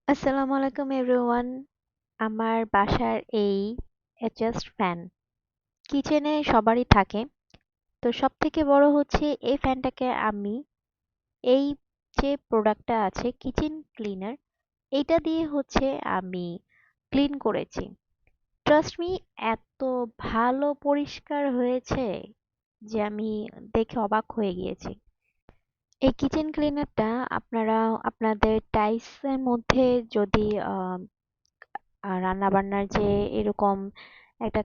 আসসালামু আলাইকুম এভরিওয়ান। আমার বাসার এই অ্যাডজাস্ট ফ্যান কিচেনে সবারই থাকে। তো সব থেকে বড় হচ্ছে এই ফ্যানটাকে আমি এই যে প্রোডাক্টটা আছে কিচেন ক্লিনার, এইটা দিয়ে হচ্ছে আমি ক্লিন করেছি। ট্রাস্ট মি, এত ভালো পরিষ্কার হয়েছে যে আমি দেখে অবাক হয়ে গিয়েছি। এই কিচেন ক্লিনারটা আপনারা আপনাদের টাইলসের মধ্যে যদি রান্না বান্নার যে এরকম একটা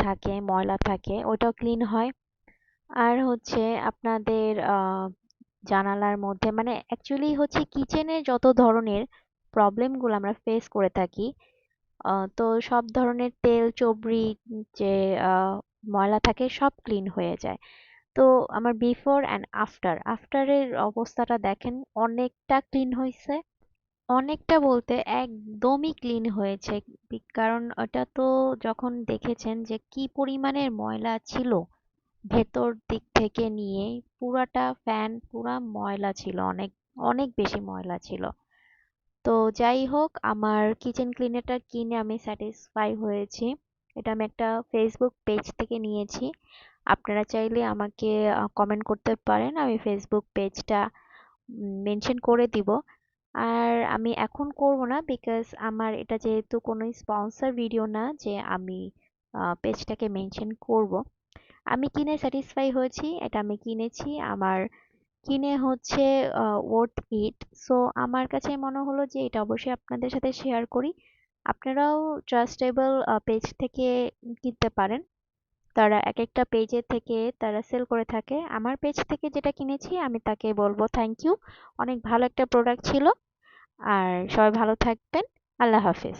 থাকে, ময়লা থাকে, ওটাও ক্লিন হয়। আর হচ্ছে আপনাদের জানালার মধ্যে, মানে অ্যাকচুয়ালি হচ্ছে কিচেনে যত ধরনের প্রবলেমগুলো আমরা ফেস করে থাকি, তো সব ধরনের তেল চবড়ি যে ময়লা থাকে সব ক্লিন হয়ে যায়। তো আমার বিফোর অ্যান্ড আফটারের অবস্থাটা দেখেন, অনেকটা ক্লিন হয়েছে। অনেকটা বলতে একদমই ক্লিন হয়েছে। কারণ ওটা তো যখন দেখেছেন যে কি পরিমাণের ময়লা ছিল, ভেতর দিক থেকে নিয়ে পুরাটা ফ্যান পুরা ময়লা ছিল, অনেক অনেক বেশি ময়লা ছিল। তো যাই হোক, আমার কিচেন ক্লিনারটা কিনে আমি স্যাটিসফাই হয়েছি। এটা আমি একটা ফেসবুক পেজ থেকে নিয়েছি। আপনারা চাইলে আমাকে কমেন্ট করতে পারেন, আমি ফেসবুক পেজটা মেনশন করে দিব। আর আমি এখন করব না, বিকজ আমার এটা যেহেতু কোনো স্পন্সর ভিডিও না যে আমি পেজটাকে মেনশন করব। আমি কিনে স্যাটিসফাই হয়েছি, এটা আমি কিনেছি, আমার কিনে হচ্ছে ওয়ার্থ ইট। সো আমার কাছে মনে হলো যে এটা অবশ্যই আপনাদের সাথে শেয়ার করি। আপনারাও ট্রাস্টেবল পেজ থেকে কিনতে পারেন। তারা একেকটা পেজের থেকে তারা সেল করে থাকে। আমার পেজ থেকে যেটা কিনেছি আমি তাকে বলবো থ্যাংক ইউ। অনেক ভালো একটা প্রোডাক্ট ছিল। আর সবাই ভালো থাকবেন। আল্লাহ হাফেজ।